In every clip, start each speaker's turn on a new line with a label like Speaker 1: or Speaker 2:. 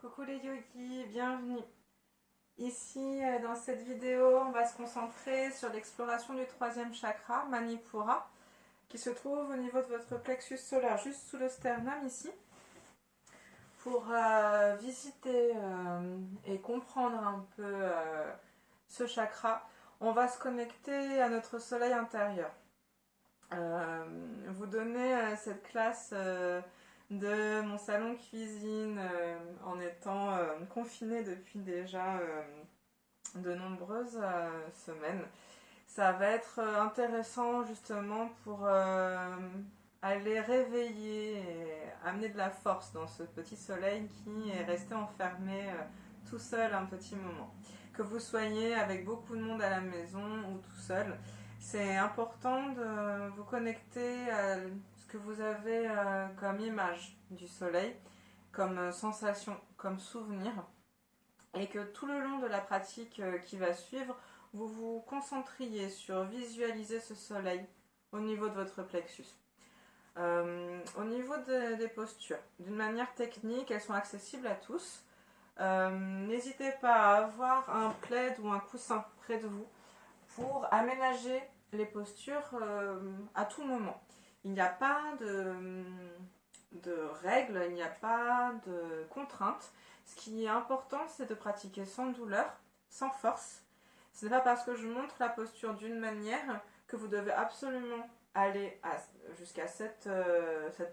Speaker 1: Coucou les yogis, bienvenue. Ici, dans cette vidéo, on va se concentrer sur l'exploration du troisième chakra, Manipura, qui se trouve au niveau de votre plexus solaire, juste sous le sternum ici. Pour visiter et comprendre un peu ce chakra, on va se connecter à notre soleil intérieur. Vous donnez cette classe de mon salon cuisine en étant confinée depuis déjà de nombreuses semaines. Ça va être intéressant justement pour aller réveiller et amener de la force dans ce petit soleil qui est resté enfermé tout seul un petit moment. Que vous soyez avec beaucoup de monde à la maison ou tout seul, c'est important de vous connecter à ce que vous avez comme image du soleil, comme sensation, comme souvenir, et que tout le long de la pratique qui va suivre, vous vous concentriez sur visualiser ce soleil au niveau de votre plexus. Au niveau des postures, d'une manière technique, elles sont accessibles à tous. N'hésitez pas à avoir un plaid ou un coussin près de vous pour aménager les postures à tout moment. Il n'y a pas de règles, il n'y a pas de contraintes. Ce qui est important, c'est de pratiquer sans douleur, sans force. Ce n'est pas parce que je montre la posture d'une manière que vous devez absolument aller jusqu'à cette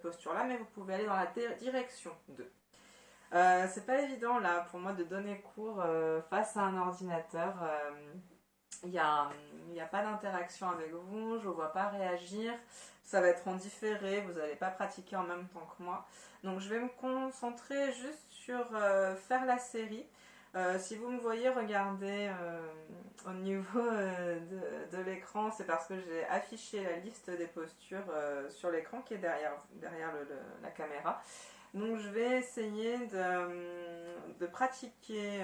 Speaker 1: posture-là, mais vous pouvez aller dans la direction de. C'est pas évident là pour moi de donner cours face à un ordinateur. Il n'y a, y a pas d'interaction avec vous, je ne vois pas réagir, ça va être en différé, vous n'allez pas pratiquer en même temps que moi. Donc je vais me concentrer juste sur faire la série. Si vous me voyez regarder au niveau de l'écran, c'est parce que j'ai affiché la liste des postures sur l'écran qui est derrière la caméra. Donc je vais essayer de pratiquer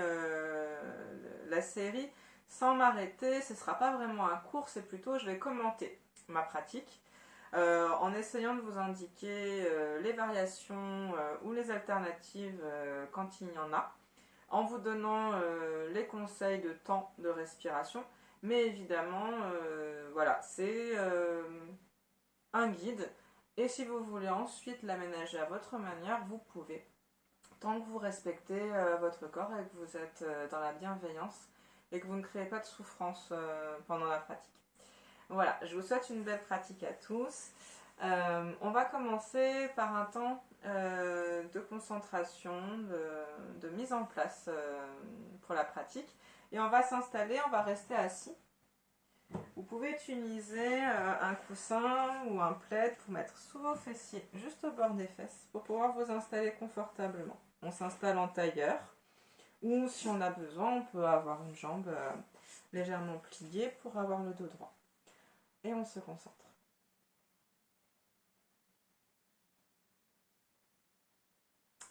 Speaker 1: la série sans m'arrêter. Ce ne sera pas vraiment un cours, c'est plutôt je vais commenter ma pratique en essayant de vous indiquer les variations ou les alternatives quand il y en a, en vous donnant les conseils de temps de respiration. Mais évidemment, voilà, c'est un guide. Et si vous voulez ensuite l'aménager à votre manière, vous pouvez. Tant que vous respectez votre corps et que vous êtes dans la bienveillance et que vous ne créez pas de souffrance pendant la pratique. Voilà, je vous souhaite une belle pratique à tous. On va commencer par un temps de concentration, de mise en place pour la pratique. Et on va s'installer, on va rester assis. Vous pouvez utiliser un coussin ou un plaid pour mettre sous vos fessiers, juste au bord des fesses, pour pouvoir vous installer confortablement. On s'installe en tailleur, ou si on a besoin, on peut avoir une jambe légèrement pliée pour avoir le dos droit. Et on se concentre.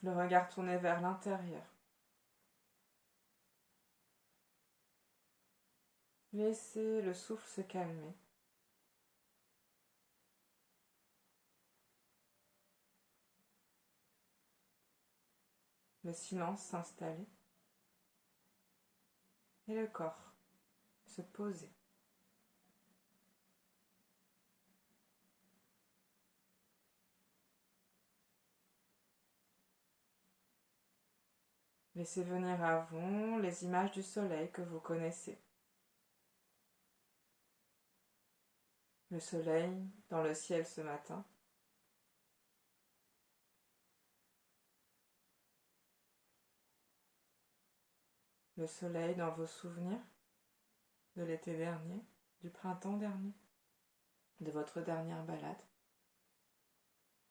Speaker 1: Le regard tourné vers l'intérieur. Laissez le souffle se calmer. Le silence s'installer. Et le corps se poser. Laissez venir à vous les images du soleil que vous connaissez. Le soleil dans le ciel ce matin. Le soleil dans vos souvenirs de l'été dernier, du printemps dernier, de votre dernière balade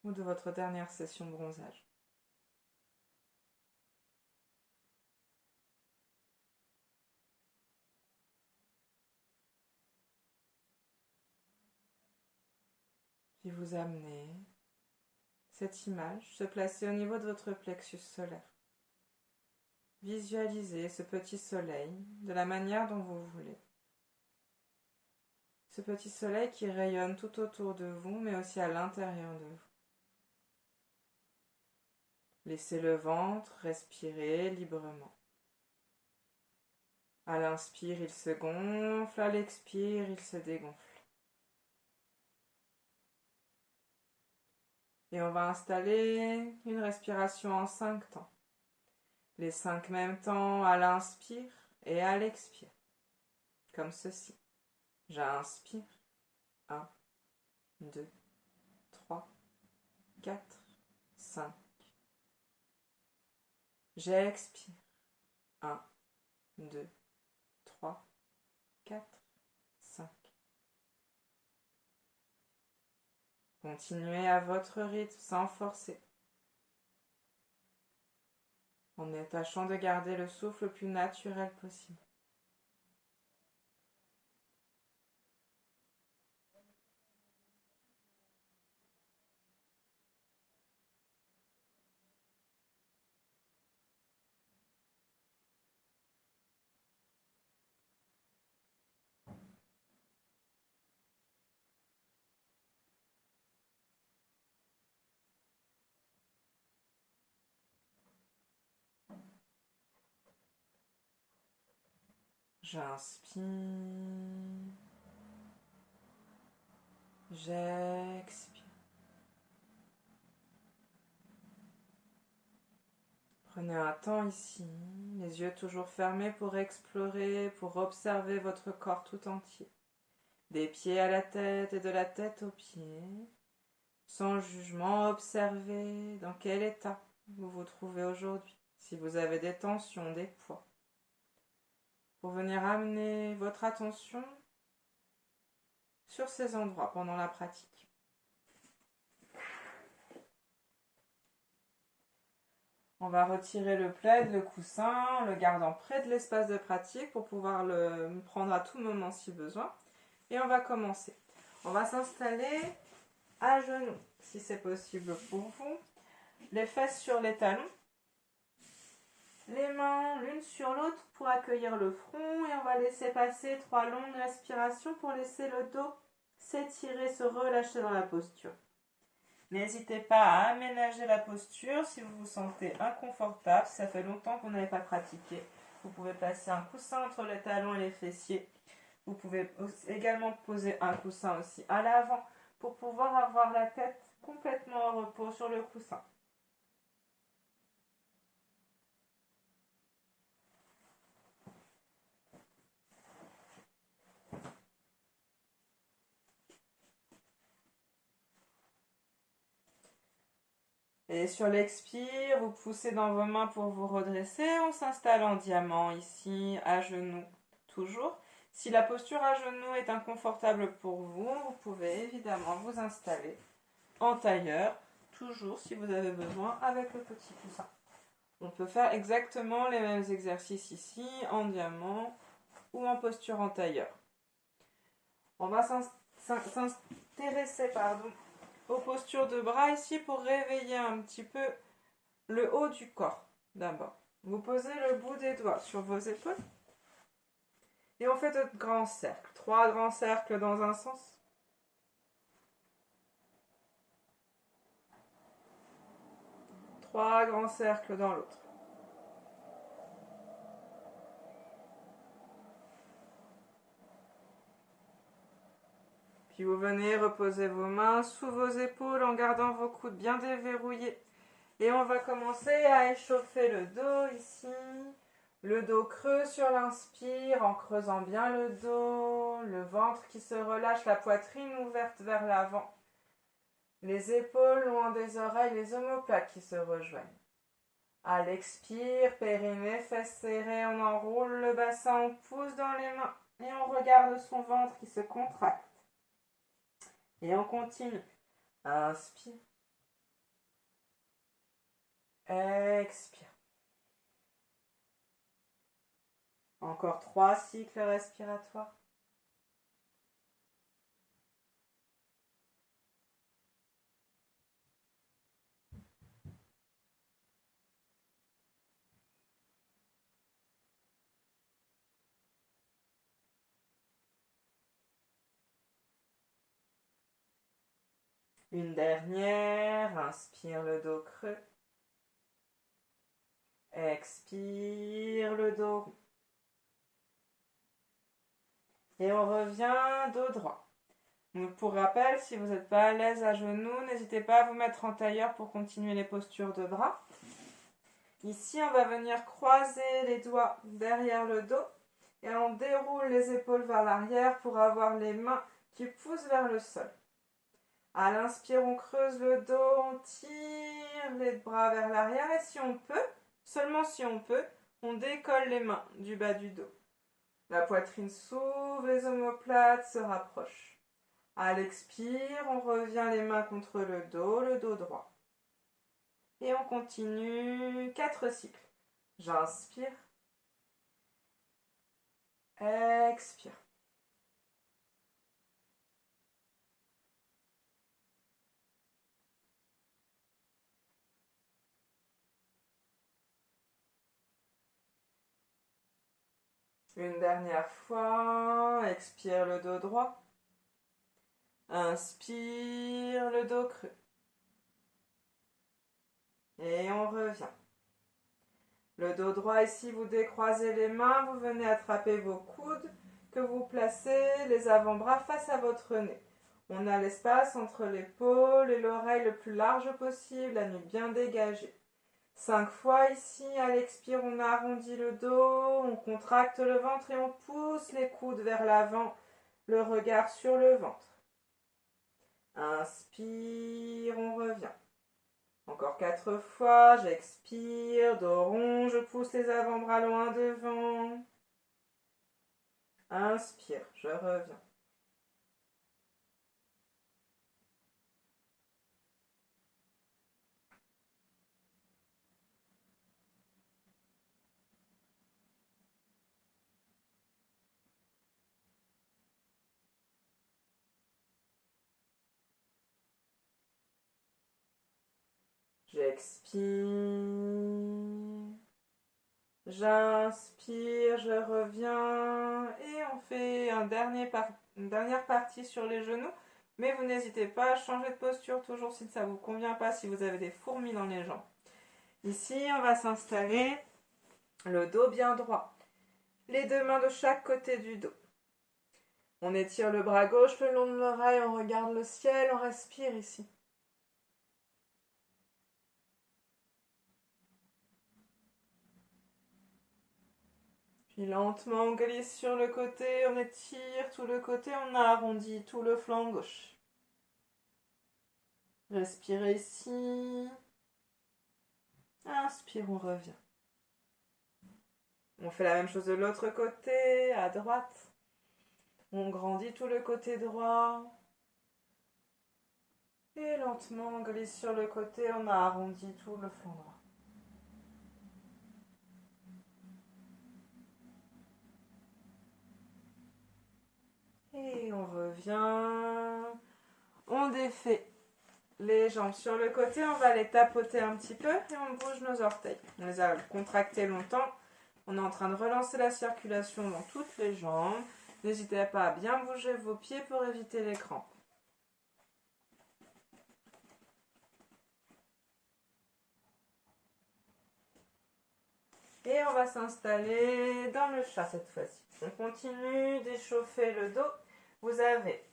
Speaker 1: ou de votre dernière session de bronzage. Puis vous amenez cette image se placer au niveau de votre plexus solaire. Visualisez ce petit soleil de la manière dont vous voulez. Ce petit soleil qui rayonne tout autour de vous, mais aussi à l'intérieur de vous. Laissez le ventre respirer librement. À l'inspire, il se gonfle, à l'expire, il se dégonfle. Et on va installer une respiration en 5 temps. Les 5 mêmes temps à l'inspire et à l'expire. Comme ceci. J'inspire. 1, 2, 3, 4, 5. J'expire. 1, 2, 3, 4, 5. Continuez à votre rythme sans forcer. En tâchant de garder le souffle le plus naturel possible. J'inspire. J'expire. Prenez un temps ici, les yeux toujours fermés pour explorer, pour observer votre corps tout entier. Des pieds à la tête et de la tête aux pieds. Sans jugement, observez dans quel état vous vous trouvez aujourd'hui. Si vous avez des tensions, des poids. Pour venir amener votre attention sur ces endroits pendant la pratique. On va retirer le plaid, le coussin, le gardant près de l'espace de pratique pour pouvoir le prendre à tout moment si besoin. Et on va commencer. On va s'installer à genoux, si c'est possible pour vous. Les fesses sur les talons. Les mains l'une sur l'autre pour accueillir le front. Et on va laisser passer 3 longues respirations pour laisser le dos s'étirer, se relâcher dans la posture. N'hésitez pas à aménager la posture si vous vous sentez inconfortable, si ça fait longtemps que vous n'avez pas pratiqué. Vous pouvez placer un coussin entre les talons et les fessiers. Vous pouvez également poser un coussin aussi à l'avant pour pouvoir avoir la tête complètement en repos sur le coussin. Et sur l'expire, vous poussez dans vos mains pour vous redresser. On s'installe en diamant ici, à genoux, toujours. Si la posture à genoux est inconfortable pour vous, vous pouvez évidemment vous installer en tailleur, toujours si vous avez besoin, avec le petit coussin. On peut faire exactement les mêmes exercices ici, en diamant ou en posture en tailleur. On va s'intéresser aux postures de bras ici pour réveiller un petit peu le haut du corps d'abord. Vous posez le bout des doigts sur vos épaules et on fait de grands cercles. 3 grands cercles dans un sens. 3 grands cercles dans l'autre. Puis vous venez reposer vos mains sous vos épaules en gardant vos coudes bien déverrouillés. Et on va commencer à échauffer le dos ici. Le dos creux sur l'inspire en creusant bien le dos. Le ventre qui se relâche, la poitrine ouverte vers l'avant. Les épaules loin des oreilles, les omoplates qui se rejoignent. À l'expire, périnée, fesses serrées, on enroule le bassin, on pousse dans les mains et on regarde son ventre qui se contracte. Et on continue. Inspire. Expire. Encore 3 cycles respiratoires. Une dernière. Inspire le dos creux. Expire le dos rond. Et on revient dos droit. Donc pour rappel, si vous n'êtes pas à l'aise à genoux, n'hésitez pas à vous mettre en tailleur pour continuer les postures de bras. Ici, on va venir croiser les doigts derrière le dos et on déroule les épaules vers l'arrière pour avoir les mains qui poussent vers le sol. À l'inspire, on creuse le dos, on tire les bras vers l'arrière et si on peut, seulement si on peut, on décolle les mains du bas du dos. La poitrine s'ouvre, les omoplates se rapprochent. À l'expire, on revient les mains contre le dos droit. Et on continue 4 cycles. J'inspire. Expire. Une dernière fois. Expire le dos droit. Inspire le dos creux. Et on revient. Le dos droit ici, vous décroisez les mains, vous venez attraper vos coudes, que vous placez les avant-bras face à votre nez. On a l'espace entre l'épaule et l'oreille le plus large possible, la nuque bien dégagée. 5 fois ici, à l'expire, on arrondit le dos, on contracte le ventre et on pousse les coudes vers l'avant, le regard sur le ventre. Inspire, on revient. Encore 4 fois, j'expire, dos rond, je pousse les avant-bras loin devant. Inspire, je reviens. J'expire. J'inspire, je reviens. Et on fait une dernière partie sur les genoux. Mais vous n'hésitez pas à changer de posture toujours si ça ne vous convient pas, si vous avez des fourmis dans les jambes. Ici, on va s'installer le dos bien droit. Les 2 mains de chaque côté du dos. On étire le bras gauche le long de l'oreille, on regarde le ciel, on respire ici. Puis lentement, on glisse sur le côté, on étire tout le côté, on arrondit tout le flanc gauche. Respirez ici. Inspire, on revient. On fait la même chose de l'autre côté, à droite. On grandit tout le côté droit. Et lentement, on glisse sur le côté, on a arrondi tout le flanc droit. Et on revient. On défait les jambes sur le côté, on va les tapoter un petit peu et on bouge nos orteils. On les a contractés longtemps. On est en train de relancer la circulation dans toutes les jambes. N'hésitez pas à bien bouger vos pieds pour éviter les crampes. Et on va s'installer dans le chat cette fois-ci. On continue d'échauffer le dos. Vous avez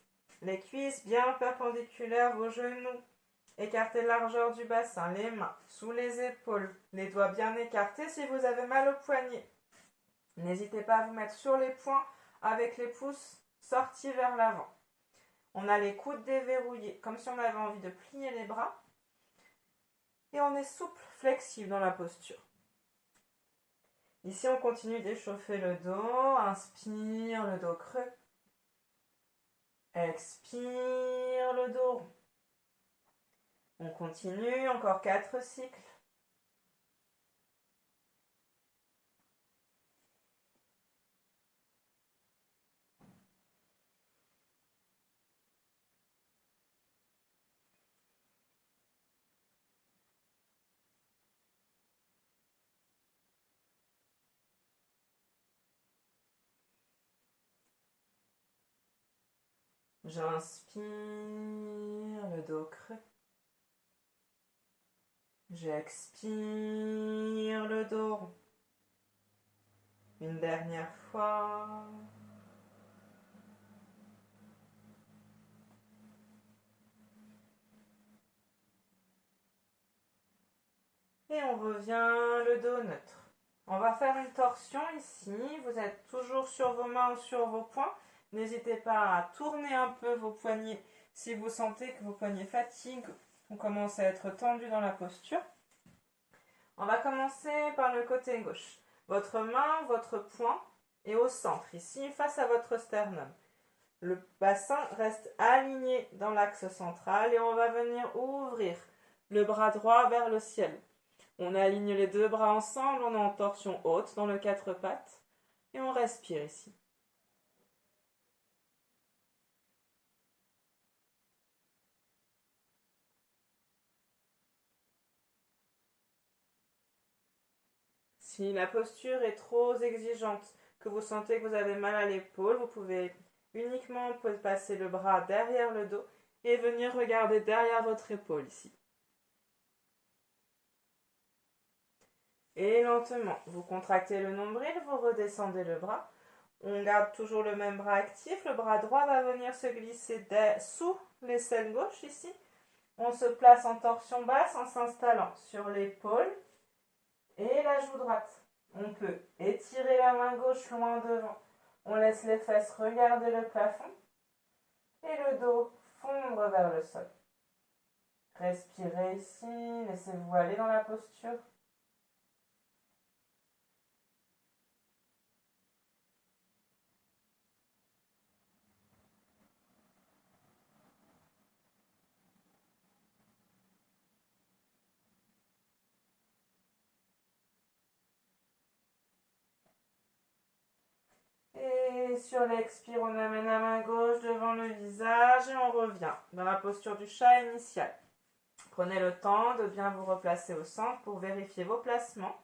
Speaker 1: les cuisses bien perpendiculaires, vos genoux. Écartez la largeur du bassin, les mains sous les épaules, les doigts bien écartés si vous avez mal au poignet. N'hésitez pas à vous mettre sur les poings avec les pouces sortis vers l'avant. On a les coudes déverrouillés, comme si on avait envie de plier les bras. Et on est souple, flexible dans la posture. Ici, on continue d'échauffer le dos. Inspire, le dos creux. Expire, le dos rond. On continue, encore 4 cycles. J'inspire, le dos creux. J'expire le dos rond. Une dernière fois. Et on revient le dos neutre. On va faire une torsion ici. Vous êtes toujours sur vos mains ou sur vos poings. N'hésitez pas à tourner un peu vos poignets si vous sentez que vos poignets fatiguent ou commencent à être tendus dans la posture. On va commencer par le côté gauche. Votre main, votre poing est au centre, ici, face à votre sternum. Le bassin reste aligné dans l'axe central et on va venir ouvrir le bras droit vers le ciel. On aligne les deux bras ensemble, on est en torsion haute dans le quatre pattes et on respire ici. Si la posture est trop exigeante, que vous sentez que vous avez mal à l'épaule, vous pouvez uniquement passer le bras derrière le dos et venir regarder derrière votre épaule ici. Et lentement, vous contractez le nombril, vous redescendez le bras. On garde toujours le même bras actif. Le bras droit va venir se glisser sous l'aisselle gauche ici. On se place en torsion basse en s'installant sur l'épaule et la joue droite. On peut étirer la main gauche loin devant. On laisse les fesses regarder le plafond et le dos fondre vers le sol. Respirez ici, laissez-vous aller dans la posture. Et sur l'expire, on amène la main gauche devant le visage et on revient dans la posture du chat initial. Prenez le temps de bien vous replacer au centre pour vérifier vos placements.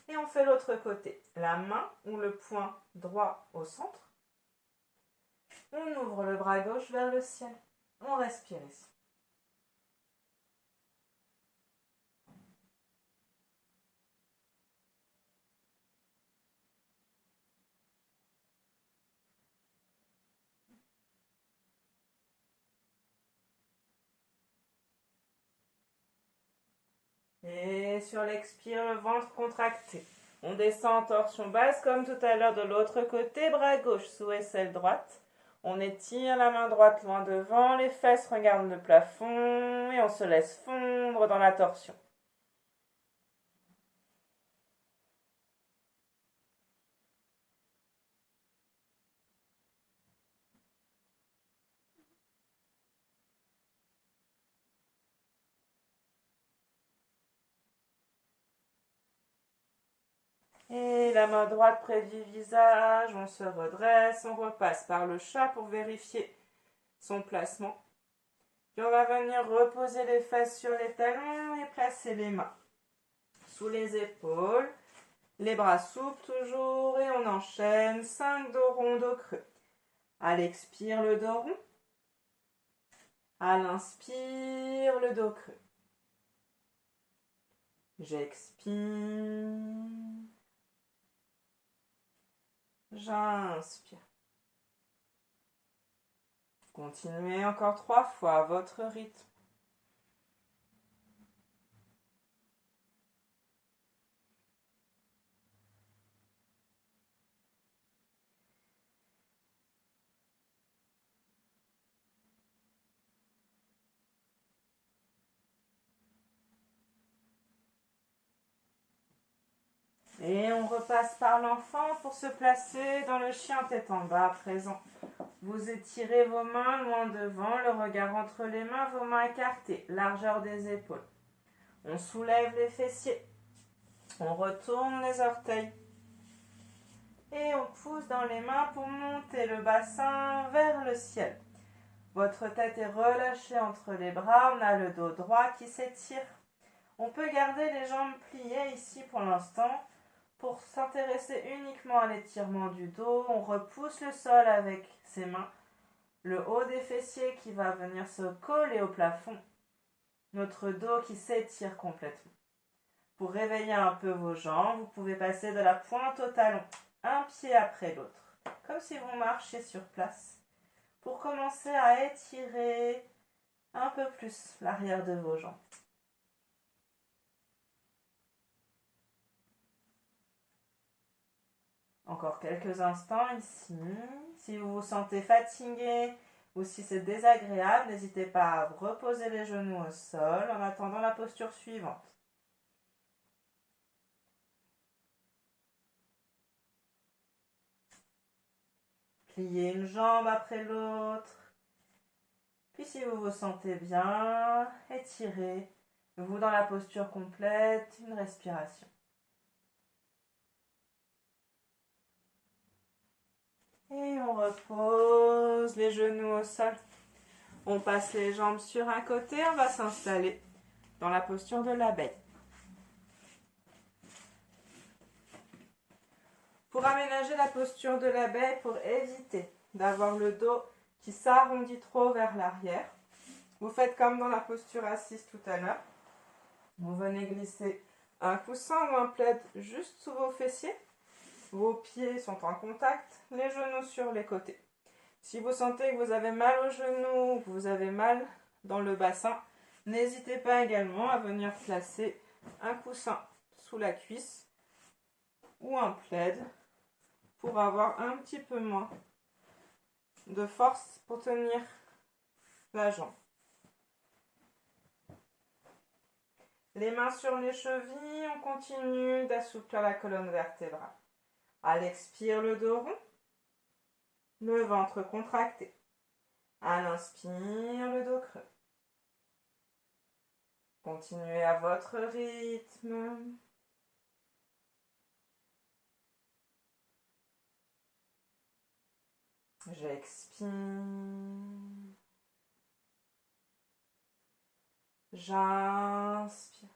Speaker 1: Et on fait l'autre côté. La main ou le poing droit au centre. On ouvre le bras gauche vers le ciel. On respire ici. Et sur l'expire, le ventre contracté. On descend en torsion basse comme tout à l'heure de l'autre côté, bras gauche sous aisselle droite. On étire la main droite loin devant, les fesses regardent le plafond et on se laisse fondre dans la torsion. Et la main droite près du visage, on se redresse, on repasse par le chat pour vérifier son placement. Puis on va venir reposer les fesses sur les talons et placer les mains sous les épaules. Les bras souples toujours et on enchaîne 5 dos ronds, dos creux. À l'expire, le dos rond. À l'inspire, le dos creux. J'expire. J'inspire. Continuez encore 3 fois à votre rythme. Et on repasse par l'enfant pour se placer dans le chien tête en bas à présent. Vous étirez vos mains loin devant, le regard entre les mains, vos mains écartées, largeur des épaules. On soulève les fessiers. On retourne les orteils. Et on pousse dans les mains pour monter le bassin vers le ciel. Votre tête est relâchée entre les bras, on a le dos droit qui s'étire. On peut garder les jambes pliées ici pour l'instant. Pour s'intéresser uniquement à l'étirement du dos, on repousse le sol avec ses mains, le haut des fessiers qui va venir se coller au plafond. notre dos qui s'étire complètement. Pour réveiller un peu vos jambes, vous pouvez passer de la pointe au talon, un pied après l'autre, comme si vous marchiez sur place, pour commencer à étirer un peu plus l'arrière de vos jambes. Encore quelques instants ici. Si vous vous sentez fatigué ou si c'est désagréable, n'hésitez pas à reposer les genoux au sol en attendant la posture suivante. Pliez une jambe après l'autre. Puis si vous vous sentez bien, étirez-vous dans la posture complète, une respiration. Et on repose les genoux au sol. On passe les jambes sur un côté, on va s'installer dans la posture de l'abeille. Pour aménager la posture de l'abeille, pour éviter d'avoir le dos qui s'arrondit trop vers l'arrière, vous faites comme dans la posture assise tout à l'heure. Vous venez glisser un coussin ou un plaid juste sous vos fessiers. Vos pieds sont en contact, les genoux sur les côtés. Si vous sentez que vous avez mal aux genoux, que vous avez mal dans le bassin, n'hésitez pas également à venir placer un coussin sous la cuisse ou un plaid pour avoir un petit peu moins de force pour tenir la jambe. Les mains sur les chevilles, on continue d'assouplir la colonne vertébrale. À l'expire, le dos rond, le ventre contracté. À l'inspire, le dos creux. Continuez à votre rythme. J'expire. J'inspire.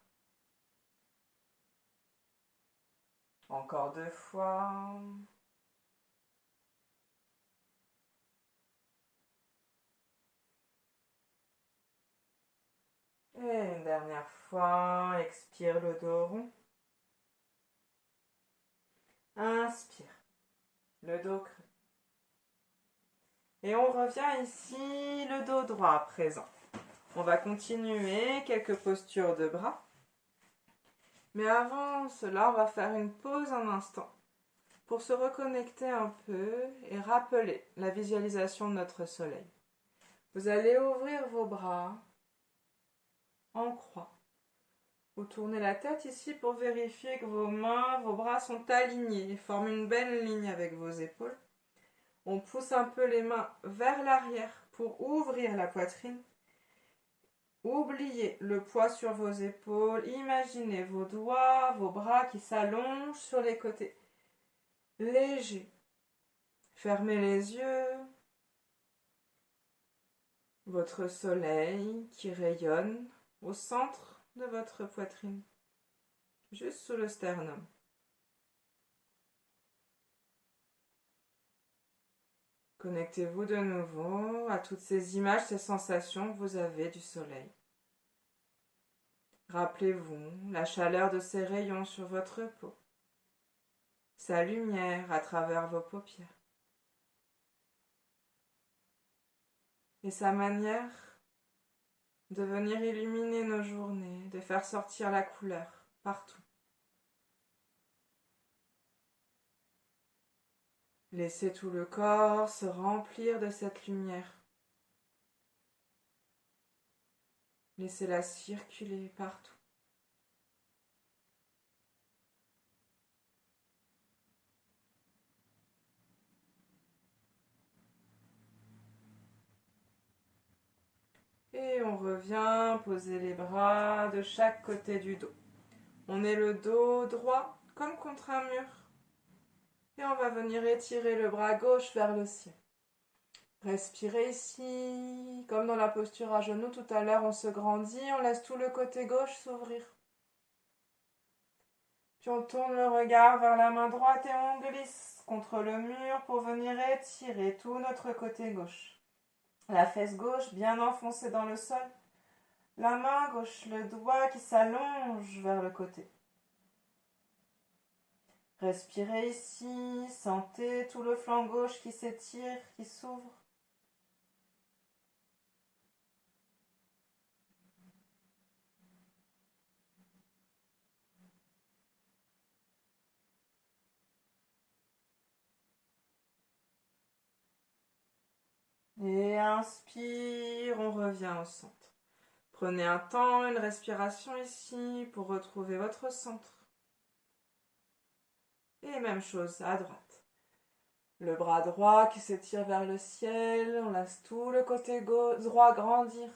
Speaker 1: Encore 2 fois. Et une dernière fois. Expire le dos rond. Inspire. Le dos creux. Et on revient ici, le dos droit à présent. On va continuer quelques postures de bras. Mais avant cela, on va faire une pause un instant pour se reconnecter un peu et rappeler la visualisation de notre soleil. Vous allez ouvrir vos bras en croix. Vous tournez la tête ici pour vérifier que vos mains, vos bras sont alignés et forment une belle ligne avec vos épaules. On pousse un peu les mains vers l'arrière pour ouvrir la poitrine. Oubliez le poids sur vos épaules. Imaginez vos doigts, vos bras qui s'allongent sur les côtés. Léger. Fermez les yeux. Votre soleil qui rayonne au centre de votre poitrine, juste sous le sternum. Connectez-vous de nouveau à toutes ces images, ces sensations que vous avez du soleil. Rappelez-vous la chaleur de ses rayons sur votre peau, sa lumière à travers vos paupières et sa manière de venir illuminer nos journées, de faire sortir la couleur partout. Laissez tout le corps se remplir de cette lumière. Laissez-la circuler partout. Et on revient poser les bras de chaque côté du dos. On est le dos droit comme contre un mur. Et on va venir étirer le bras gauche vers le ciel. Respirez ici, comme dans la posture à genoux tout à l'heure, on se grandit, on laisse tout le côté gauche s'ouvrir. Puis on tourne le regard vers la main droite et on glisse contre le mur pour venir étirer tout notre côté gauche. La fesse gauche bien enfoncée dans le sol. La main gauche, le doigt qui s'allonge vers le côté. Respirez ici, sentez tout le flanc gauche qui s'étire, qui s'ouvre. Et inspire, on revient au centre. Prenez un temps, une respiration ici pour retrouver votre centre. Et même chose à droite. Le bras droit qui s'étire vers le ciel, on laisse tout le côté droit grandir.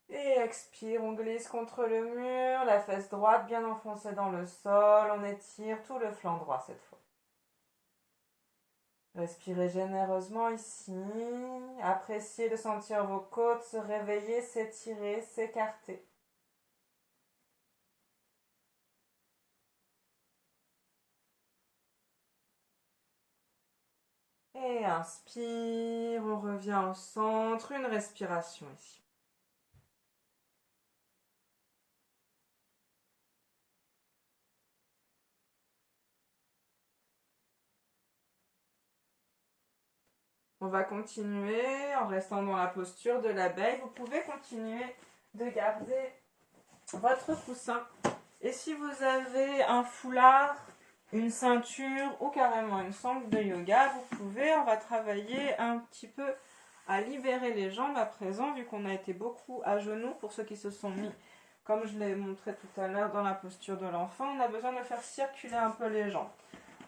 Speaker 1: Et expire, on glisse contre le mur, la fesse droite bien enfoncée dans le sol, on étire tout le flanc droit cette fois. Respirez généreusement ici, appréciez de sentir vos côtes se réveiller, s'étirer, s'écarter. Et inspire, on revient au centre, une respiration ici. On va continuer en restant dans la posture de l'abeille. Vous pouvez continuer de garder votre coussin. Et si vous avez un foulard, une ceinture ou carrément une sangle de yoga, on va travailler un petit peu à libérer les jambes à présent, vu qu'on a été beaucoup à genoux pour ceux qui se sont mis, comme je l'ai montré tout à l'heure dans la posture de l'enfant, on a besoin de faire circuler un peu les jambes.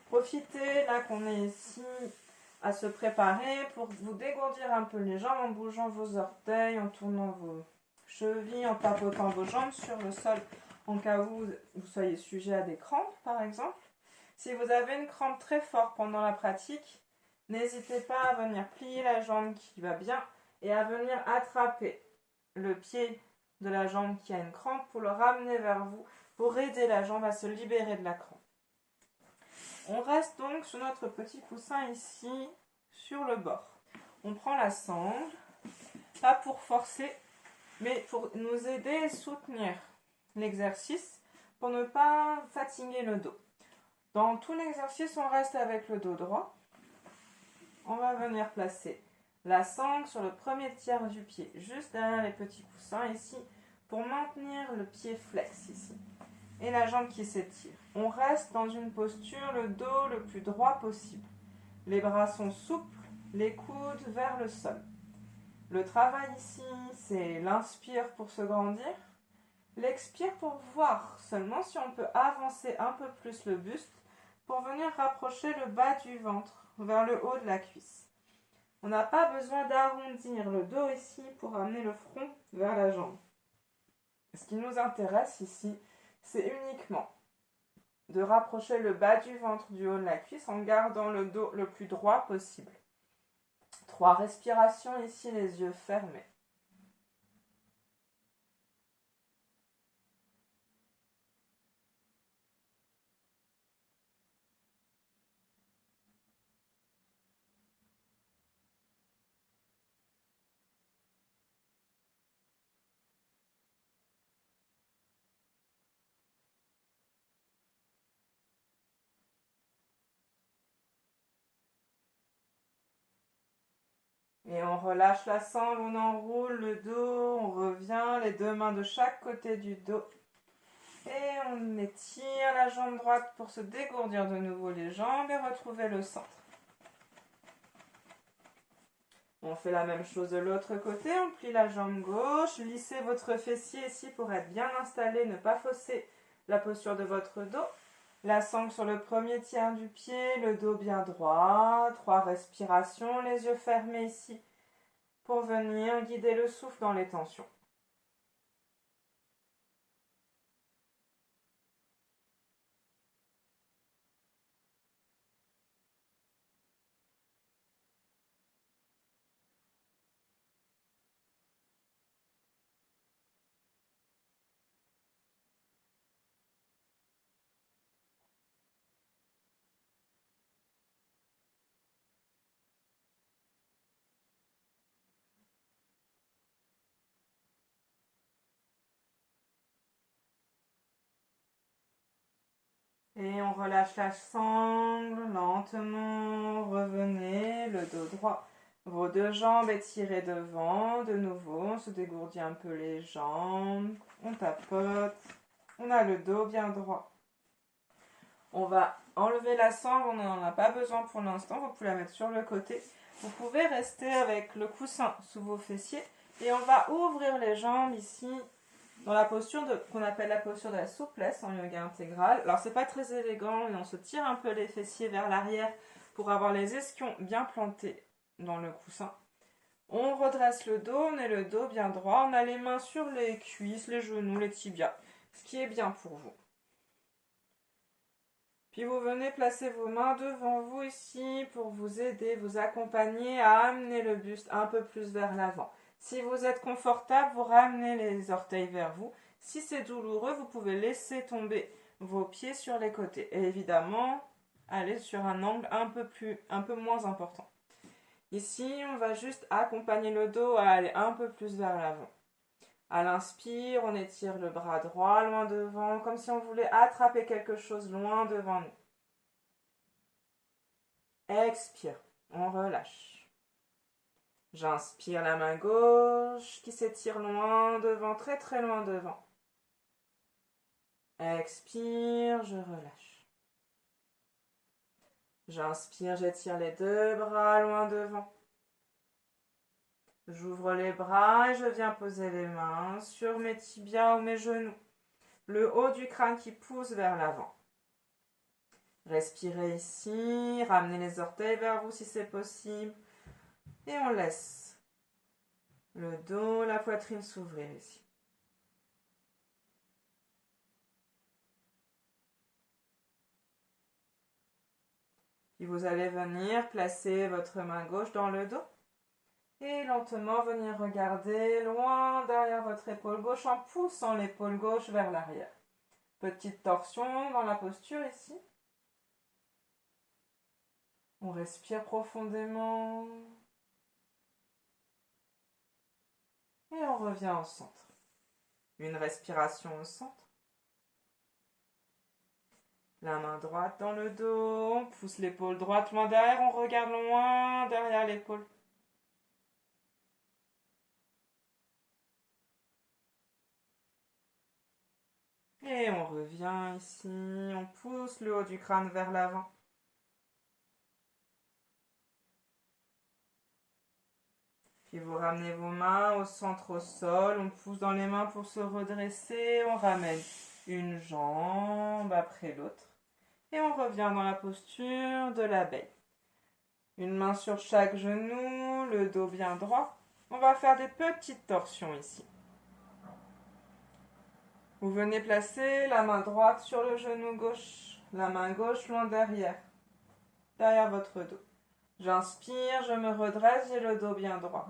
Speaker 1: Profitez là qu'on est ici à se préparer pour vous dégourdir un peu les jambes en bougeant vos orteils, en tournant vos chevilles, en tapotant vos jambes sur le sol en cas où vous soyez sujet à des crampes par exemple. Si vous avez une crampe très forte pendant la pratique, n'hésitez pas à venir plier la jambe qui va bien et à venir attraper le pied de la jambe qui a une crampe pour le ramener vers vous pour aider la jambe à se libérer de la crampe. On reste donc sur notre petit coussin ici, sur le bord. On prend la sangle, pas pour forcer, mais pour nous aider et soutenir l'exercice, pour ne pas fatiguer le dos. Dans tout l'exercice, on reste avec le dos droit. On va venir placer la sangle sur le premier tiers du pied, juste derrière les petits coussins ici, pour maintenir le pied flex ici. Et la jambe qui s'étire. On reste dans une posture, le dos le plus droit possible. Les bras sont souples, les coudes vers le sol. Le travail ici, c'est l'inspire pour se grandir, l'expire pour voir seulement si on peut avancer un peu plus le buste pour venir rapprocher le bas du ventre vers le haut de la cuisse. On n'a pas besoin d'arrondir le dos ici pour amener le front vers la jambe. Ce qui nous intéresse ici, c'est uniquement de rapprocher le bas du ventre du haut de la cuisse en gardant le dos le plus droit possible. 3 respirations ici, les yeux fermés. Et on relâche la sangle, on enroule le dos, on revient, les deux mains de chaque côté du dos. Et on étire la jambe droite pour se dégourdir de nouveau les jambes et retrouver le centre. On fait la même chose de l'autre côté, on plie la jambe gauche, lissez votre fessier ici pour être bien installé, ne pas fausser la posture de votre dos. La sangle sur le premier tiers du pied, le dos bien droit, 3 respirations, les yeux fermés ici pour venir guider le souffle dans les tensions. Et on relâche la sangle, lentement, revenez, le dos droit. Vos deux jambes étirées devant, de nouveau, on se dégourdit un peu les jambes, on tapote, on a le dos bien droit. On va enlever la sangle, on n'en a pas besoin pour l'instant, vous pouvez la mettre sur le côté. Vous pouvez rester avec le coussin sous vos fessiers et on va ouvrir les jambes ici dans la posture qu'on appelle la posture de la souplesse en yoga intégral. Alors c'est pas très élégant, mais on se tire un peu les fessiers vers l'arrière pour avoir les ischions bien plantés dans le coussin. On redresse le dos, on est le dos bien droit, on a les mains sur les cuisses, les genoux, les tibias, ce qui est bien pour vous. Puis vous venez placer vos mains devant vous ici pour vous aider, vous accompagner à amener le buste un peu plus vers l'avant. Si vous êtes confortable, vous ramenez les orteils vers vous. Si c'est douloureux, vous pouvez laisser tomber vos pieds sur les côtés. Et évidemment, aller sur un angle un peu moins important. Ici, on va juste accompagner le dos à aller un peu plus vers l'avant. À l'inspire, on étire le bras droit loin devant, comme si on voulait attraper quelque chose loin devant nous. Expire, on relâche. J'inspire la main gauche qui s'étire loin devant, très très loin devant. Expire, je relâche. J'inspire, j'étire les deux bras loin devant. J'ouvre les bras et je viens poser les mains sur mes tibias ou mes genoux. Le haut du crâne qui pousse vers l'avant. Respirez ici, ramenez les orteils vers vous si c'est possible. Et on laisse le dos, la poitrine s'ouvrir ici. Puis vous allez venir placer votre main gauche dans le dos. Et lentement venir regarder loin derrière votre épaule gauche en poussant l'épaule gauche vers l'arrière. Petite torsion dans la posture ici. On respire profondément. Et on revient au centre. Une respiration au centre. La main droite dans le dos. On pousse l'épaule droite loin derrière. On regarde loin derrière l'épaule. Et on revient ici. On pousse le haut du crâne vers l'avant. Puis vous ramenez vos mains au centre au sol, on pousse dans les mains pour se redresser, on ramène une jambe après l'autre et on revient dans la posture de l'abeille. Une main sur chaque genou, le dos bien droit. On va faire des petites torsions ici. Vous venez placer la main droite sur le genou gauche, la main gauche loin derrière votre dos. J'inspire, je me redresse, j'ai le dos bien droit.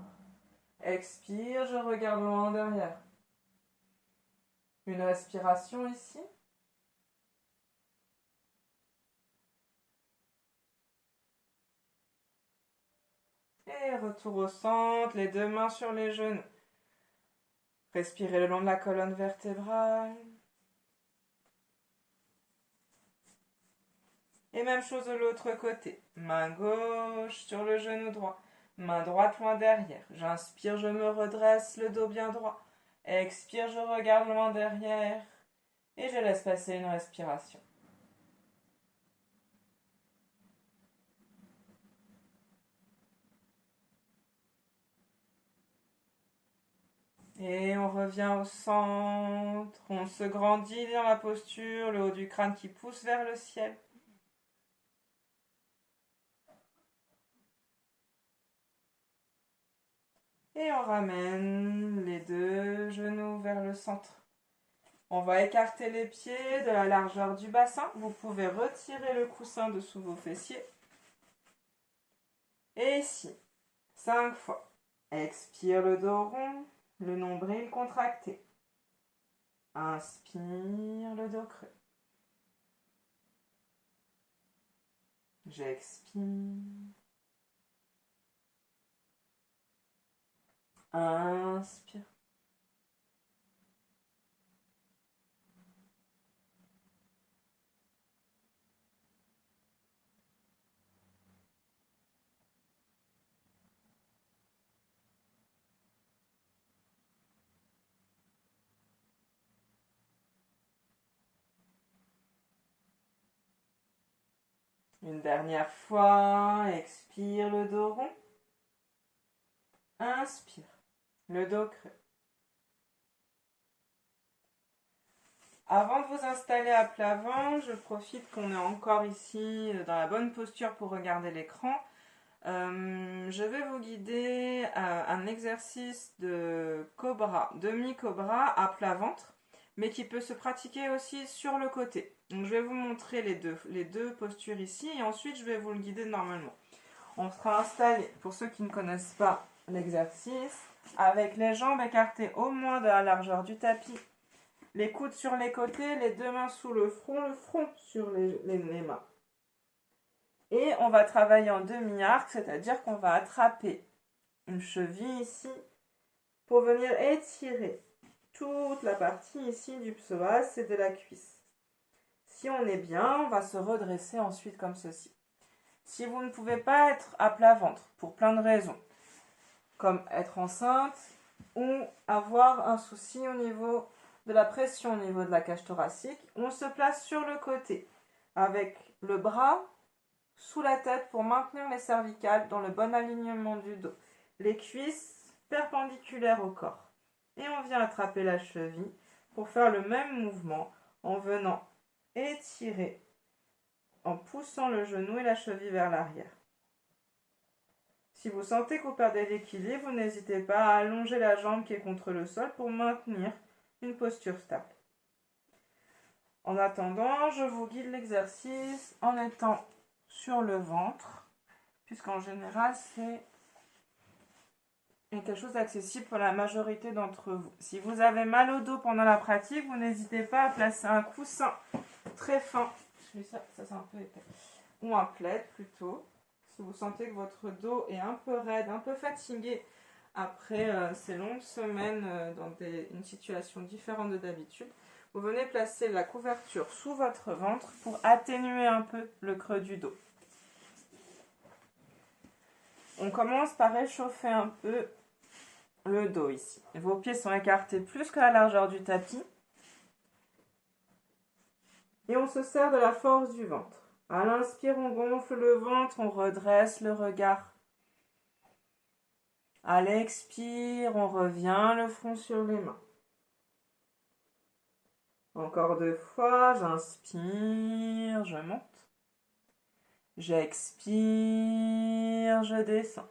Speaker 1: Expire, je regarde loin derrière. Une respiration ici. Et retour au centre, les deux mains sur les genoux. Respirez le long de la colonne vertébrale. Et même chose de l'autre côté. Main gauche sur le genou droit. Main droite loin derrière. J'inspire, je me redresse, le dos bien droit. Expire, je regarde loin derrière. Et je laisse passer une respiration. Et on revient au centre. On se grandit dans la posture, le haut du crâne qui pousse vers le ciel. Et on ramène les deux genoux vers le centre. On va écarter les pieds de la largeur du bassin. Vous pouvez retirer le coussin dessous vos fessiers. Et ici, 5 fois. Expire le dos rond, le nombril contracté. Inspire le dos creux. J'expire. Inspire. Une dernière fois, expire le dos rond. Inspire, le dos creux. Avant de vous installer à plat ventre, je profite qu'on est encore ici dans la bonne posture pour regarder l'écran. Je vais vous guider à un exercice de cobra, demi-cobra à plat ventre, mais qui peut se pratiquer aussi sur le côté. Donc je vais vous montrer les deux postures ici et ensuite je vais vous le guider normalement. On sera installé, pour ceux qui ne connaissent pas l'exercice, avec les jambes écartées au moins de la largeur du tapis, les coudes sur les côtés, les deux mains sous le front sur les mains. Et on va travailler en demi-arc, c'est-à-dire qu'on va attraper une cheville ici pour venir étirer toute la partie ici du psoas et de la cuisse. Si on est bien, on va se redresser ensuite comme ceci. Si vous ne pouvez pas être à plat ventre, pour plein de raisons, comme être enceinte ou avoir un souci au niveau de la pression au niveau de la cage thoracique, on se place sur le côté avec le bras sous la tête pour maintenir les cervicales dans le bon alignement du dos. Les cuisses perpendiculaires au corps. Et on vient attraper la cheville pour faire le même mouvement en venant étirer, en poussant le genou et la cheville vers l'arrière. Si vous sentez que vous perdez l'équilibre, vous n'hésitez pas à allonger la jambe qui est contre le sol pour maintenir une posture stable. En attendant, je vous guide l'exercice en étant sur le ventre, puisqu'en général, c'est quelque chose d'accessible pour la majorité d'entre vous. Si vous avez mal au dos pendant la pratique, vous n'hésitez pas à placer un coussin très fin, ça c'est un peu épais, ou un plaid plutôt. Si vous sentez que votre dos est un peu raide, un peu fatigué après ces longues semaines dans une situation différente de d'habitude, vous venez placer la couverture sous votre ventre pour atténuer un peu le creux du dos. On commence par réchauffer un peu le dos ici. Vos pieds sont écartés plus que la largeur du tapis. Et on se sert de la force du ventre. À l'inspire, on gonfle le ventre, on redresse le regard. À l'expire, on revient le front sur les mains. Encore 2 fois, j'inspire, je monte. J'expire, je descends.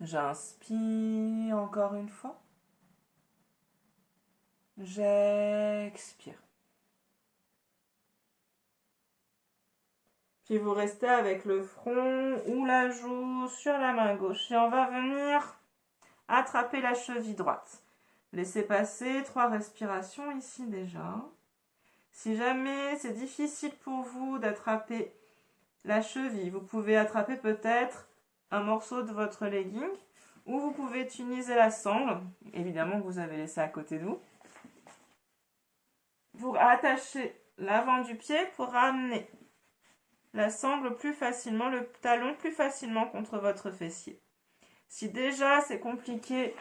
Speaker 1: J'inspire encore une fois. J'expire. Puis vous restez avec le front ou la joue sur la main gauche. Et on va venir attraper la cheville droite. Laissez passer 3 respirations ici déjà. Si jamais c'est difficile pour vous d'attraper la cheville, vous pouvez attraper peut-être un morceau de votre legging ou vous pouvez utiliser la sangle, évidemment que vous avez laissé à côté de vous, pour attacher l'avant du pied pour ramener la sangle plus facilement, le talon plus facilement contre votre fessier. Si déjà c'est compliqué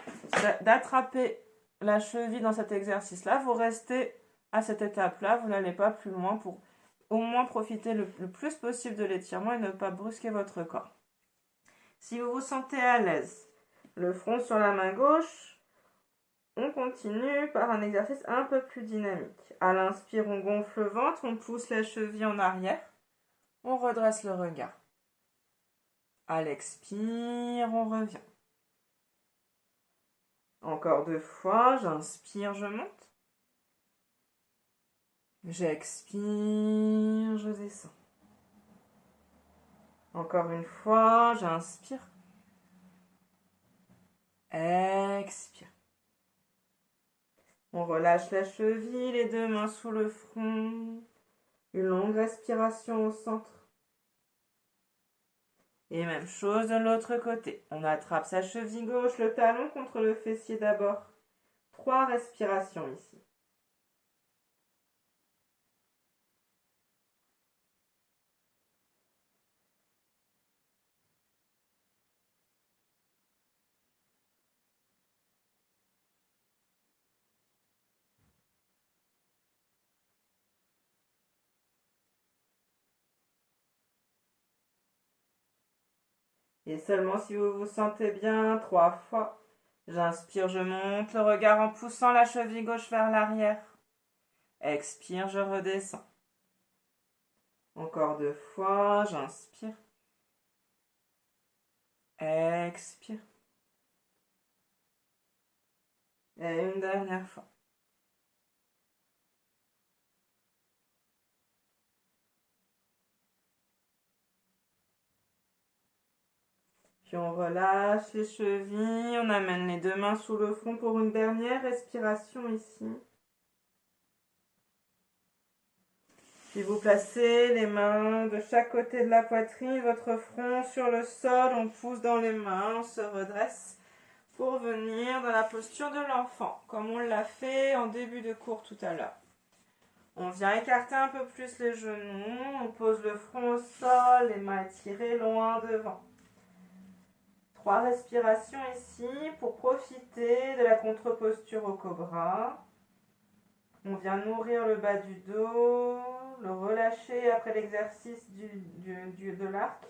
Speaker 1: d'attraper la cheville dans cet exercice-là, vous restez à cette étape-là, vous n'allez pas plus loin pour au moins profiter le plus possible de l'étirement et ne pas brusquer votre corps. Si vous vous sentez à l'aise, le front sur la main gauche, on continue par un exercice un peu plus dynamique. À l'inspire, on gonfle le ventre, on pousse la cheville en arrière, on redresse le regard. À l'expire, on revient. Encore 2 fois, j'inspire, je monte. J'expire, je descends. Encore une fois, j'inspire. Expire. On relâche la cheville, les 2 mains sous le front. Une longue respiration au centre. Et même chose de l'autre côté. On attrape sa cheville gauche, le talon contre le fessier d'abord. 3 respirations ici. Et seulement si vous vous sentez bien, 3 fois. J'inspire, je monte le regard en poussant la cheville gauche vers l'arrière. Expire, je redescends. Encore 2 fois, j'inspire. Expire. Et une dernière fois. Puis on relâche les chevilles, on amène les 2 mains sous le front pour une dernière respiration ici. Puis vous placez les mains de chaque côté de la poitrine, votre front sur le sol, on pousse dans les mains, on se redresse pour venir dans la posture de l'enfant, comme on l'a fait en début de cours tout à l'heure. On vient écarter un peu plus les genoux, on pose le front au sol, les mains étirées loin devant. 3 respirations ici pour profiter de la contre-posture au cobra. On vient nourrir le bas du dos, le relâcher après l'exercice de l'arc.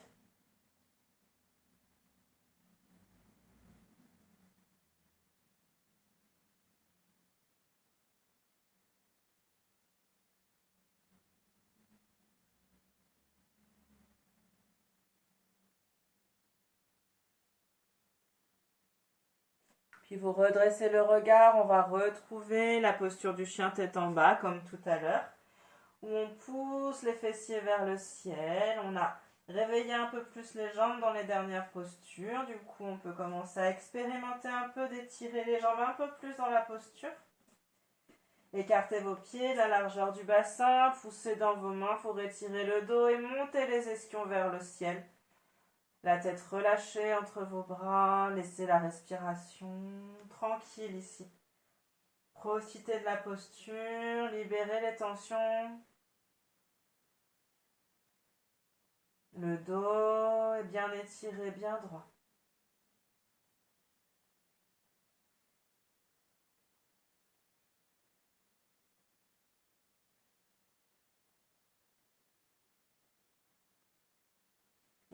Speaker 1: Puis vous redressez le regard, on va retrouver la posture du chien tête en bas comme tout à l'heure, où on pousse les fessiers vers le ciel, on a réveillé un peu plus les jambes dans les dernières postures, du coup on peut commencer à expérimenter un peu, d'étirer les jambes un peu plus dans la posture. Écartez vos pieds, la largeur du bassin, poussez dans vos mains pour étirer le dos et montez les ischions vers le ciel. La tête relâchée entre vos bras, laissez la respiration tranquille ici. Profitez de la posture, libérez les tensions. Le dos est bien étiré, bien droit.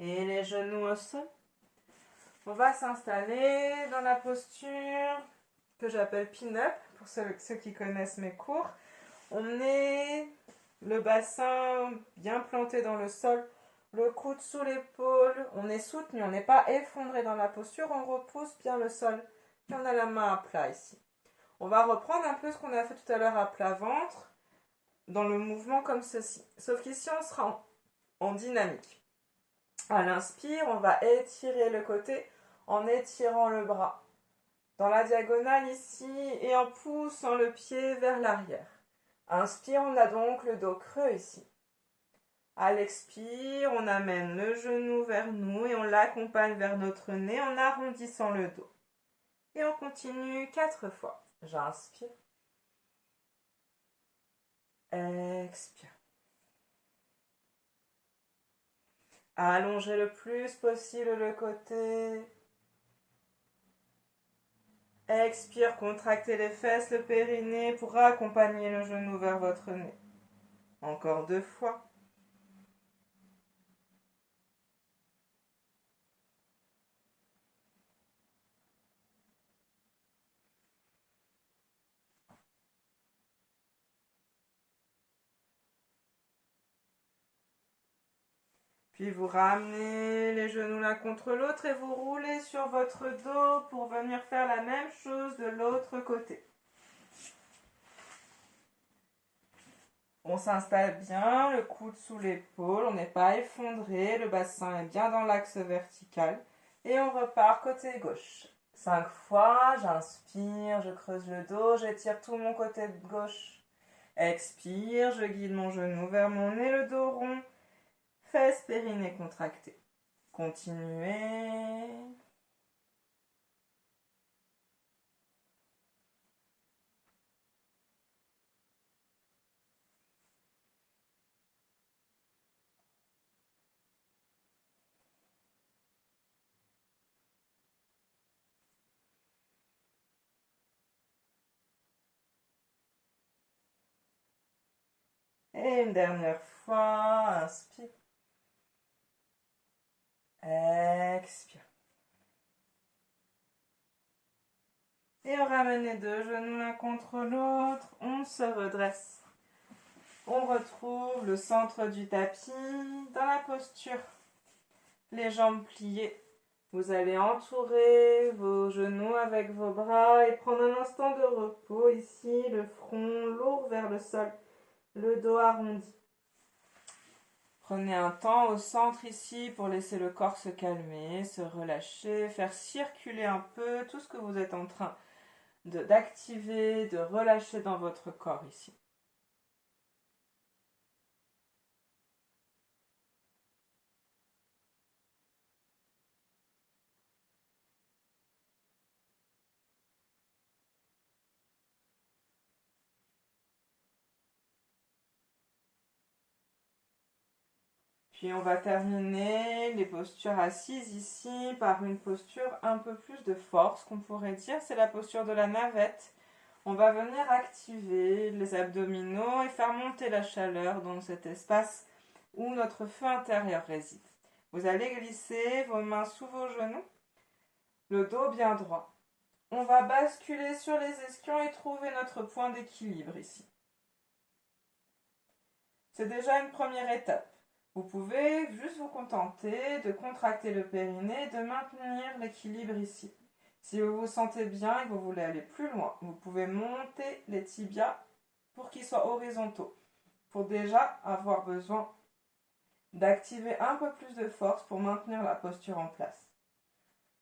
Speaker 1: Et les genoux au sol. On va s'installer dans la posture que j'appelle pin-up, pour ceux qui connaissent mes cours. On est le bassin bien planté dans le sol, le coude sous l'épaule, on est soutenu, on n'est pas effondré dans la posture, on repousse bien le sol. Puis on a la main à plat ici. On va reprendre un peu ce qu'on a fait tout à l'heure à plat ventre, dans le mouvement comme ceci. Sauf qu'ici on sera en dynamique. À l'inspire, on va étirer le côté en étirant le bras. Dans la diagonale ici et en poussant le pied vers l'arrière. Inspire, on a donc le dos creux ici. À l'expire, on amène le genou vers nous et on l'accompagne vers notre nez en arrondissant le dos. Et on continue 4 fois. J'inspire. Expire. Allongez le plus possible le côté. Expire, contractez les fesses, le périnée pour accompagner le genou vers votre nez. Encore 2 fois. Puis vous ramenez les genoux l'un contre l'autre et vous roulez sur votre dos pour venir faire la même chose de l'autre côté. On s'installe bien, le coude sous l'épaule, on n'est pas effondré, le bassin est bien dans l'axe vertical. Et on repart côté gauche. 5 fois, j'inspire, je creuse le dos, j'étire tout mon côté de gauche. Expire, je guide mon genou vers mon nez, le dos rond. Fesses, périnée contracté. Continuez. Et une dernière fois, inspire. Expire. Et on ramène les deux genoux l'un contre l'autre. On se redresse. On retrouve le centre du tapis dans la posture. Les jambes pliées. Vous allez entourer vos genoux avec vos bras et prendre un instant de repos ici, le front lourd vers le sol, le dos arrondi. Prenez un temps au centre ici pour laisser le corps se calmer, se relâcher, faire circuler un peu tout ce que vous êtes en train d'activer, de relâcher dans votre corps ici. Puis on va terminer les postures assises ici par une posture un peu plus de force, qu'on pourrait dire. C'est la posture de la navette. On va venir activer les abdominaux et faire monter la chaleur dans cet espace où notre feu intérieur réside. Vous allez glisser vos mains sous vos genoux, le dos bien droit. On va basculer sur les ischions et trouver notre point d'équilibre ici. C'est déjà une première étape. Vous pouvez juste vous contenter de contracter le périnée et de maintenir l'équilibre ici. Si vous vous sentez bien et que vous voulez aller plus loin, vous pouvez monter les tibias pour qu'ils soient horizontaux. Pour déjà avoir besoin d'activer un peu plus de force pour maintenir la posture en place.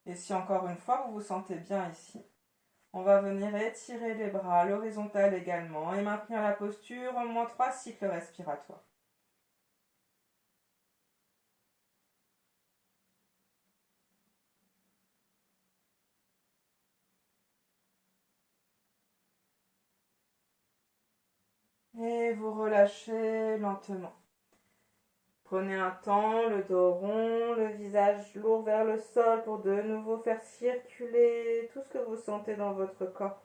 Speaker 1: Et si encore une fois vous vous sentez bien ici, on va venir étirer les bras à l'horizontale également et maintenir la posture au moins 3 cycles respiratoires. Et vous relâchez lentement. Prenez un temps, le dos rond, le visage lourd vers le sol pour de nouveau faire circuler tout ce que vous sentez dans votre corps.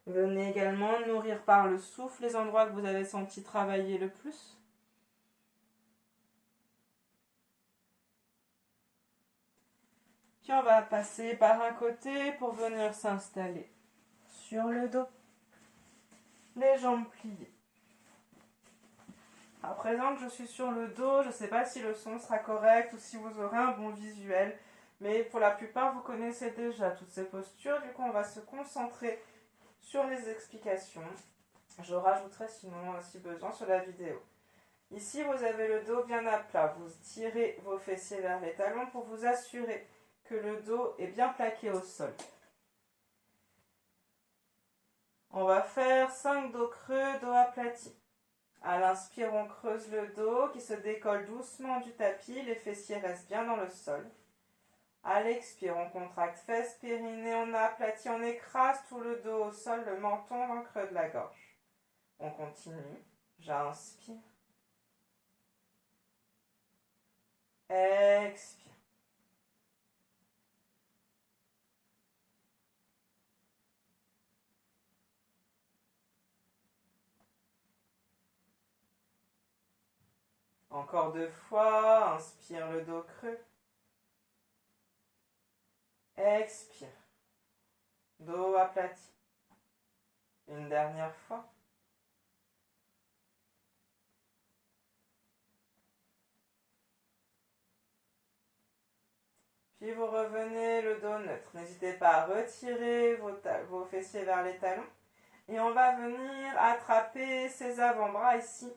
Speaker 1: Venez également nourrir par le souffle les endroits que vous avez senti travailler le plus. Puis on va passer par un côté pour venir s'installer sur le dos. Les jambes pliées. À présent que je suis sur le dos, je ne sais pas si le son sera correct ou si vous aurez un bon visuel. Mais pour la plupart, vous connaissez déjà toutes ces postures. Du coup, on va se concentrer sur les explications. Je rajouterai sinon, si besoin, sur la vidéo. Ici, vous avez le dos bien à plat. Vous tirez vos fessiers vers les talons pour vous assurer que le dos est bien plaqué au sol. On va faire 5 dos creux, dos aplati. À l'inspire, on creuse le dos qui se décolle doucement du tapis. Les fessiers restent bien dans le sol. À l'expire, on contracte fesses, périnée, on aplatit, on écrase tout le dos au sol, le menton dans le creux de la gorge. On continue. J'inspire. Expire. Encore 2 fois. Inspire le dos creux. Expire. Dos aplati. Une dernière fois. Puis vous revenez le dos neutre. N'hésitez pas à retirer vos fessiers vers les talons. Et on va venir attraper ces avant-bras ici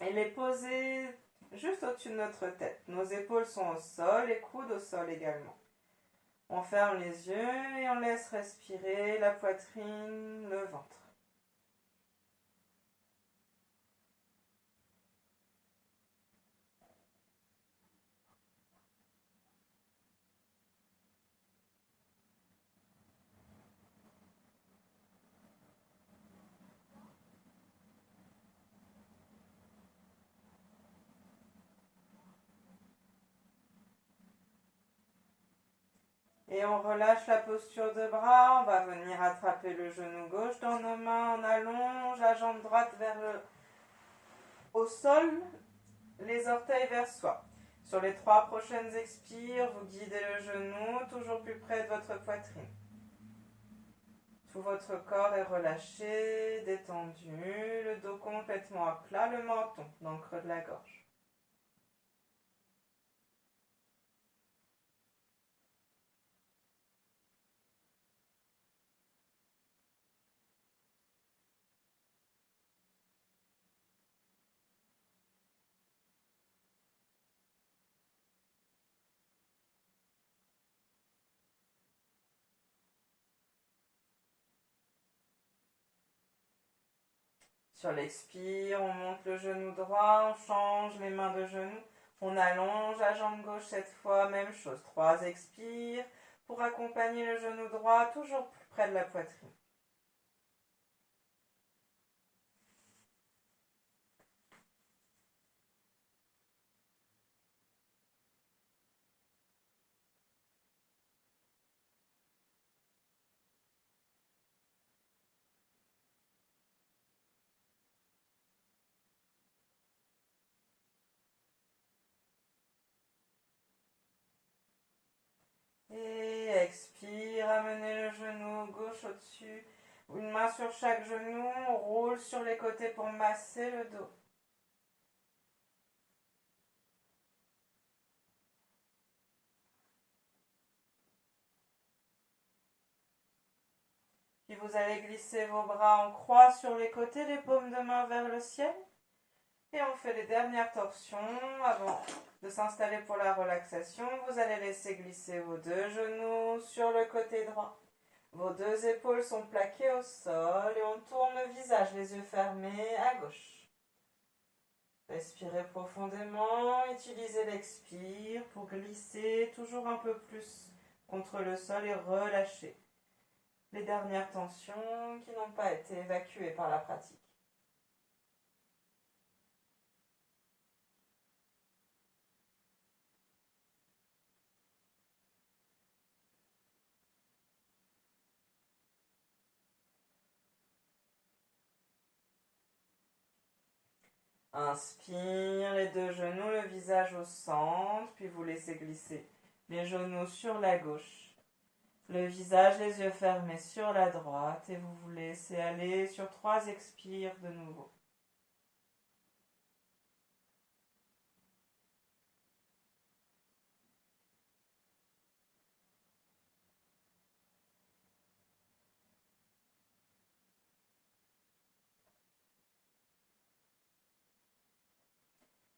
Speaker 1: et les poser juste au-dessus de notre tête. Nos épaules sont au sol, les coudes au sol également. On ferme les yeux et on laisse respirer la poitrine, le ventre. Et on relâche la posture de bras, on va venir attraper le genou gauche dans nos mains, on allonge la jambe droite au sol, les orteils vers soi. Sur les 3 prochaines expires, vous guidez le genou toujours plus près de votre poitrine. Tout votre corps est relâché, détendu, le dos complètement à plat, le menton dans le creux de la gorge. Sur l'expire, on monte le genou droit, on change les mains de genou, on allonge la jambe gauche cette fois, même chose. 3 expires pour accompagner le genou droit toujours plus près de la poitrine. Et expire, amenez le genou gauche au-dessus. Une main sur chaque genou, on roule sur les côtés pour masser le dos. Puis vous allez glisser vos bras en croix sur les côtés, les paumes de main vers le ciel. Et on fait les dernières torsions avant de s'installer pour la relaxation. Vous allez laisser glisser vos 2 genoux sur le côté droit. Vos 2 épaules sont plaquées au sol et on tourne le visage, les yeux fermés à gauche. Respirez profondément, utilisez l'expire pour glisser toujours un peu plus contre le sol et relâcher les dernières tensions qui n'ont pas été évacuées par la pratique. Inspire, les 2 genoux, le visage au centre, puis vous laissez glisser les genoux sur la gauche. Le visage, les yeux fermés sur la droite et vous vous laissez aller sur 3 expires de nouveau.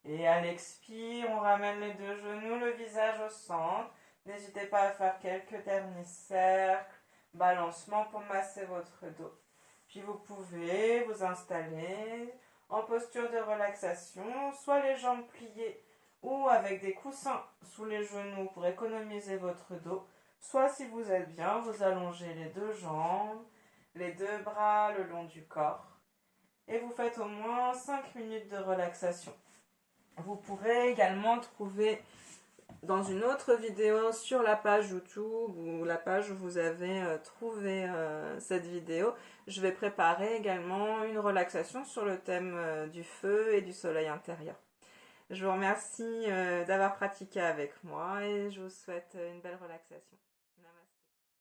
Speaker 1: Et à l'expire, on ramène les 2 genoux, le visage au centre. N'hésitez pas à faire quelques derniers cercles, balancements pour masser votre dos. Puis vous pouvez vous installer en posture de relaxation, soit les jambes pliées ou avec des coussins sous les genoux pour économiser votre dos. Soit si vous êtes bien, vous allongez les 2 jambes, les 2 bras le long du corps. Et vous faites au moins 5 minutes de relaxation. Vous pourrez également trouver dans une autre vidéo sur la page YouTube ou la page où vous avez trouvé cette vidéo, je vais préparer également une relaxation sur le thème du feu et du soleil intérieur. Je vous remercie d'avoir pratiqué avec moi et je vous souhaite une belle relaxation.